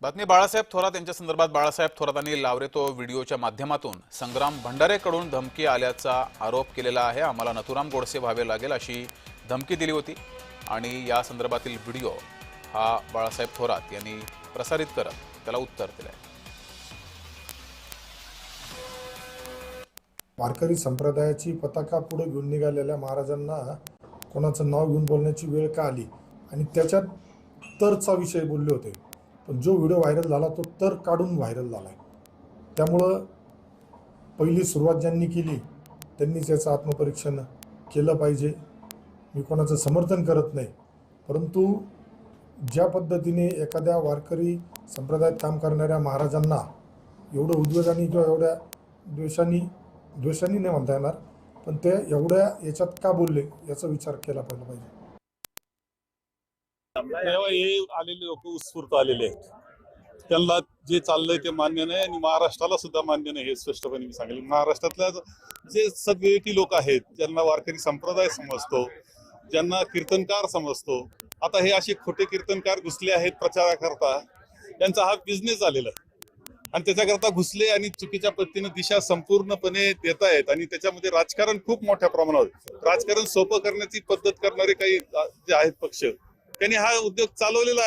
बातमी बाळासाहेब थोरात यांच्या संदर्भात बाळासाहेब थोरातांनी लावरे तो व्हिडिओच्या माध्यमातून संग्राम भंडारेकडून धमकी आल्याचा आरोप केलेला आहे। आम्हाला नथुराम गोडसे व्हावे लागेल अशी धमकी दिली होती आणि या संदर्भातील व्हिडिओ हा बाळासाहेब थोरात यांनी प्रसारित करत त्याला उत्तर दिले। वारकरी संप्रदायाची पताका पुढे घेऊन निघालेल्या महाराजांना कोणाचं नाव घेऊन बोलण्याची वेळ का आली आणि त्याच्यात तरचा विषय बोलले होते, पण जो व्हिडिओ व्हायरल झाला तो तर काढून व्हायरल झाला आहे। त्यामुळं पहिली सुरुवात ज्यांनी केली त्यांनी त्याचं आत्मपरीक्षण केलं पाहिजे। मी कोणाचं समर्थन करत नाही, परंतु ज्या पद्धतीने एखाद्या वारकरी संप्रदायात काम करणाऱ्या महाराजांना एवढं उद्वेगाने किंवा एवढ्या द्वेषाने नाही म्हणता येणार, पण ते एवढ्या याच्यात का बोलले याचा विचार केला पाहिजे। तेव्हा हे आलेले लोक उत्स्फूर्त आलेले आहेत, त्यांना जे चाललंय ते मान्य नाही आणि महाराष्ट्राला सुद्धा मान्य नाही हे स्पष्टपणे मी सांगेल। महाराष्ट्रातल्या जे सगळे ती लोक आहेत ज्यांना वारकरी संप्रदाय समजतो, ज्यांना कीर्तनकार समजतो, आता हे असे खोटे कीर्तनकार घुसले आहेत प्रचाराकरता, त्यांचा हा बिझनेस झालेला आहे आणि त्याच्याकरता घुसले आणि चुकीच्या पद्धतीने दिशा संपूर्णपणे देत आहेत आणि त्याच्यामध्ये राजकारण खूप मोठ्या प्रमाणावर, राजकारण सोपं करण्याची पद्धत करणारे काही जे आहेत पक्ष, त्यांनी हा उद्योग चालवलेला आहे।